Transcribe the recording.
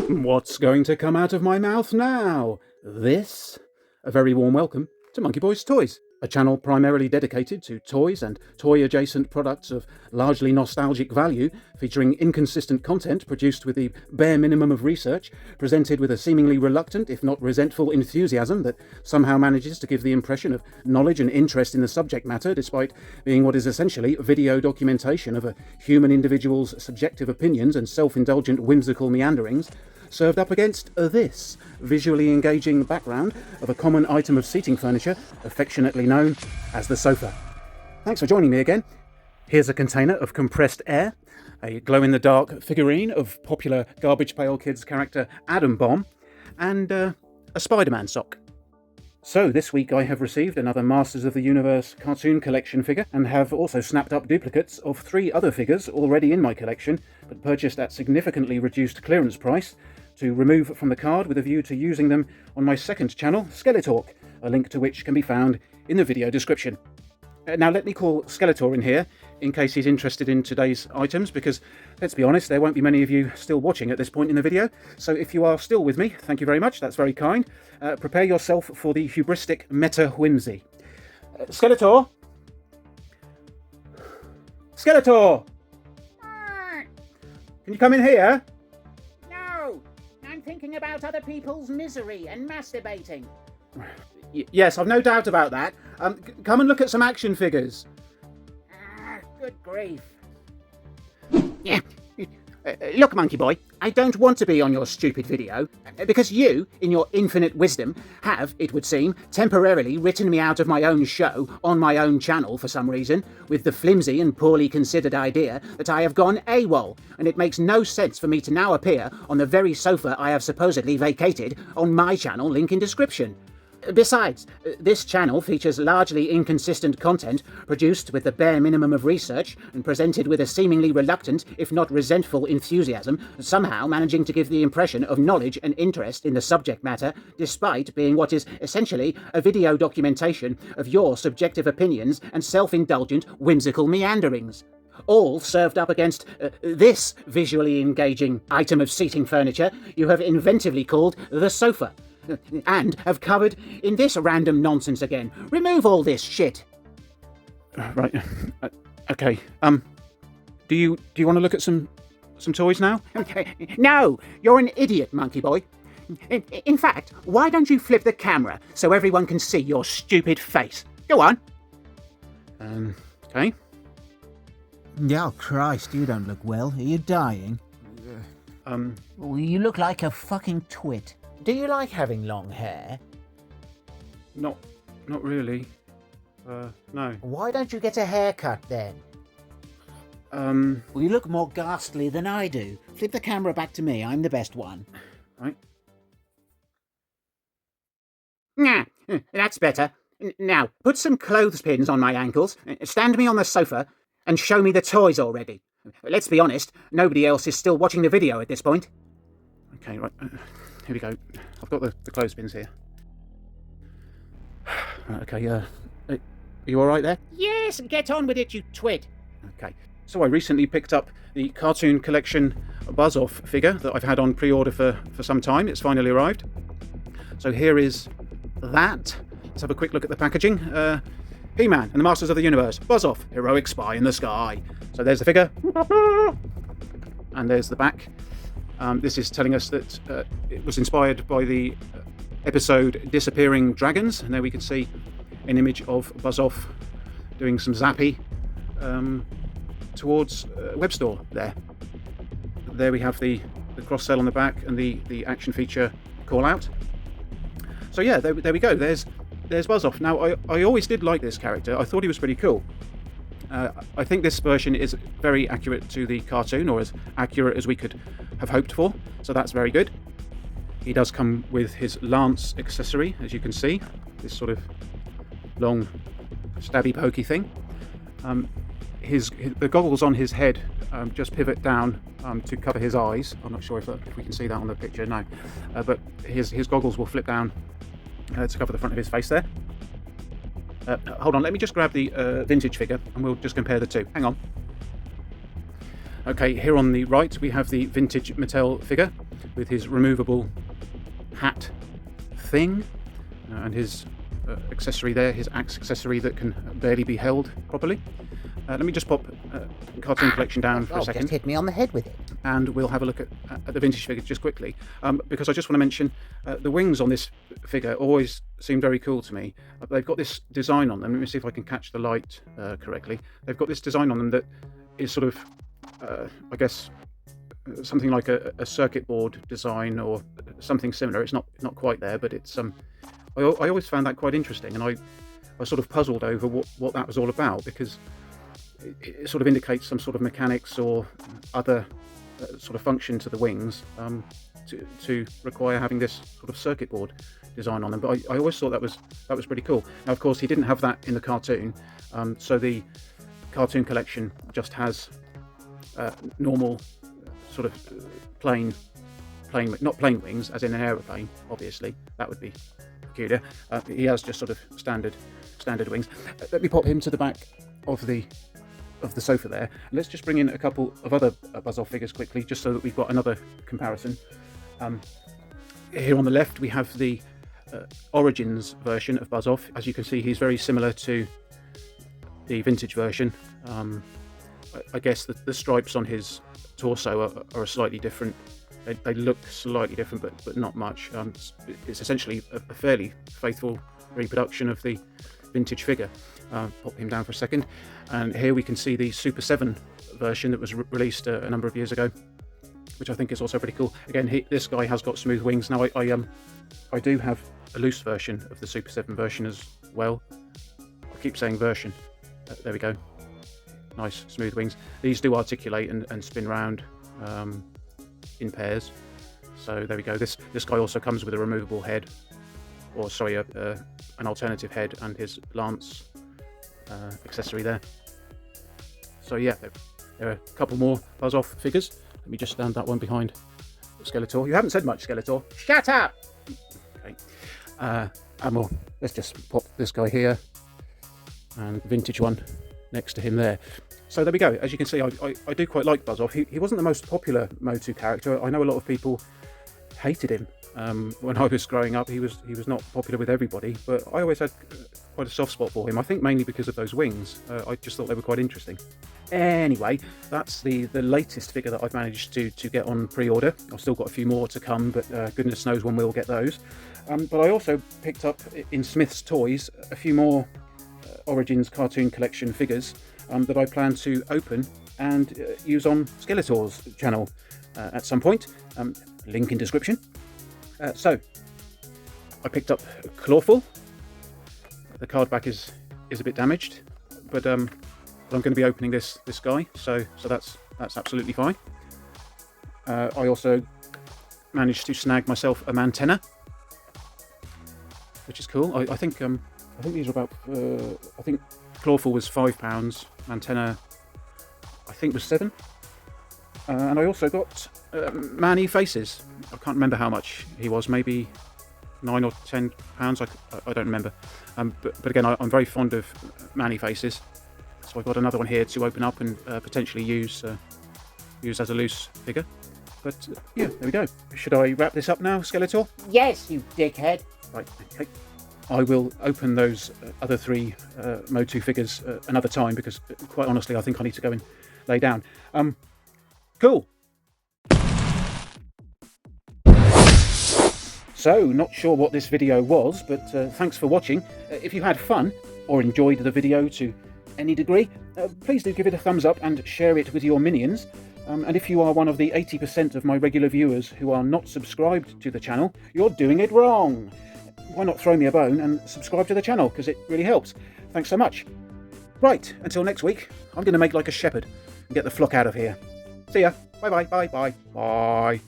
What's going to come out of my mouth now? This? A very warm welcome to Monkeyboy's Toys, a channel primarily dedicated to toys and toy-adjacent products of largely nostalgic value, featuring inconsistent content produced with the bare minimum of research, presented with a seemingly reluctant, if not resentful, enthusiasm that somehow manages to give the impression of knowledge and interest in the subject matter, despite being what is essentially video documentation of a human individual's subjective opinions and self-indulgent whimsical meanderings, served up against this visually engaging background of a common item of seating furniture, affectionately known as the sofa. Thanks for joining me again. Here's a container of compressed air, a glow-in-the-dark figurine of popular Garbage Pail Kids character Adam Bomb, and a Spider-Man sock. So this week I have received another Masters of the Universe Cartoon Collection figure, and have also snapped up duplicates of 3 other figures already in my collection, but purchased at significantly reduced clearance price, to remove from the card with a view to using them on my second channel, Skeletor, a link to which can be found in the video description. Now let me call Skeletor in here, in case he's interested in today's items, because, let's be honest, there won't be many of you still watching at this point in the video, so if you are still with me, thank you very much, that's very kind. Prepare yourself for the hubristic meta whimsy. Skeletor? Skeletor! Can you come in here? No! I'm thinking about other people's misery and masturbating. Yes, I've no doubt about that. Come and look at some action figures. Good grief. Yeah. Look, Monkeyboy, I don't want to be on your stupid video, because you, in your infinite wisdom, have, it would seem, temporarily written me out of my own show on my own channel for some reason, with the flimsy and poorly considered idea that I have gone AWOL, and it makes no sense for me to now appear on the very sofa I have supposedly vacated on my channel, link in description. Besides, this channel features largely inconsistent content produced with the bare minimum of research and presented with a seemingly reluctant, if not resentful, enthusiasm, somehow managing to give the impression of knowledge and interest in the subject matter, despite being what is essentially a video documentation of your subjective opinions and self-indulgent, whimsical meanderings. All served up against this visually engaging item of seating furniture you have inventively called the sofa. And have covered in this random nonsense again. Remove all this shit. Right. Okay. Do you want to look at some toys now? No, you're an idiot, Monkeyboy. In fact, why don't you flip the camera so everyone can see your stupid face? Go on. Okay. Oh, Christ, you don't look well. Are you dying? Well, you look like a fucking twit. Do you like having long hair? Not really. No. Why don't you get a haircut then? Well, you look more ghastly than I do. Flip the camera back to me. I'm the best one. Right. Nah, that's better. Now, put some clothespins on my ankles, stand me on the sofa, and show me the toys already. Let's be honest, nobody else is still watching the video at this point. Okay, right. Here we go. I've got the clothespins here. Okay, are you alright there? Yes, get on with it, you twit. Okay. So I recently picked up the Cartoon Collection Buzz-Off figure that I've had on pre-order for some time. It's finally arrived. So here is that. Let's have a quick look at the packaging. He-Man and the Masters of the Universe. Buzz-Off, heroic spy in the sky. So there's the figure. And there's the back. This is telling us that it was inspired by the episode Disappearing Dragons, and there we can see an image of Buzz-Off doing some zappy towards web store there. There we have the cross-sell on the back and the action feature call-out. So yeah, there we go. There's Buzz-Off. Now, I always did like this character. I thought he was pretty cool. I think this version is very accurate to the cartoon, or as accurate as we could have hoped for, so that's very good. He does come with his lance accessory, as you can see, this sort of long stabby pokey thing. The goggles on his head just pivot down to cover his eyes. I'm not sure if we can see that on the picture, no. But his goggles will flip down to cover the front of his face there. Hold on, let me just grab the vintage figure and we'll just compare the two. Hang on. Okay, here on the right we have the vintage Mattel figure with his removable hat thing and his accessory there, his axe accessory that can barely be held properly. Let me just pop Cartoon Collection down for a second. Just hit me on the head with it. And we'll have a look at the vintage figure just quickly, because I just want to mention the wings on this figure always seem very cool to me. They've got this design on them. Let me see if I can catch the light correctly. They've got this design on them that is sort of, I guess, something like a circuit board design or something similar. It's not quite there, but it's I always found that quite interesting, and I was sort of puzzled over what that was all about, because it sort of indicates some sort of mechanics or other sort of function to the wings to require having this sort of circuit board design on them. But I always thought that was pretty cool. Now, of course, he didn't have that in the cartoon, so the cartoon collection just has normal sort of plain, not plain wings, as in an aeroplane. Obviously, that would be peculiar. He has just sort of standard wings. Let me pop him to the back of the sofa there. Let's just bring in a couple of other Buzz-Off figures quickly, just so that we've got another comparison. Here on the left we have the Origins version of Buzz-Off. As you can see, he's very similar to the vintage version. I guess the stripes on his torso are slightly different. They look slightly different, but not much. It's essentially a fairly faithful reproduction of the vintage figure. Pop him down for a second, and here we can see the Super 7 version that was released a number of years ago, which I think is also pretty cool. Again, this guy has got smooth wings. Now I do have a loose version of the Super 7 version as well. I keep saying version. There we go. Nice smooth wings. These do articulate and spin round in pairs. So there we go. This guy also comes with a removable head, or sorry, an alternative head, and his lance accessory there. So yeah, there are a couple more Buzz-Off figures. Let me just stand that one behind Skeletor. You haven't said much, Skeletor. Shut up! Okay. And more. Let's just pop this guy here, and the vintage one next to him there. So there we go. As you can see, I do quite like Buzz-Off. He wasn't the most popular MOTU character. I know a lot of people hated him. When I was growing up, he was not popular with everybody, but I always had quite a soft spot for him. I think mainly because of those wings. I just thought they were quite interesting. Anyway, that's the latest figure that I've managed to get on pre-order. I've still got a few more to come, but goodness knows when we'll get those. But I also picked up in Smith's Toys a few more Origins Cartoon Collection figures that I plan to open and use on Skeletor's channel at some point. Link in description. So I picked up Clawful. The card back is a bit damaged, but I'm going to be opening this guy, so that's absolutely fine. I also managed to snag myself a Mantenna, which is cool. I think these are about. I think Clawful was £5. Mantenna, I think, was £7. And I also got Manny Faces. I can't remember how much he was, maybe £9 or £10. I don't remember. But again, I'm very fond of Manny Faces, so I've got another one here to open up and potentially use as a loose figure. But yeah, there we go. Should I wrap this up now, Skeletor? Yes, you dickhead. Right, okay. I will open those other three MOTU figures another time, because quite honestly, I think I need to go and lay down. Cool. So, not sure what this video was, but thanks for watching. If you had fun or enjoyed the video to any degree, please do give it a thumbs up and share it with your minions. And if you are one of the 80% of my regular viewers who are not subscribed to the channel, you're doing it wrong. Why not throw me a bone and subscribe to the channel, because it really helps. Thanks so much. Right, until next week, I'm going to make like a shepherd and get the flock out of here. See ya. Bye.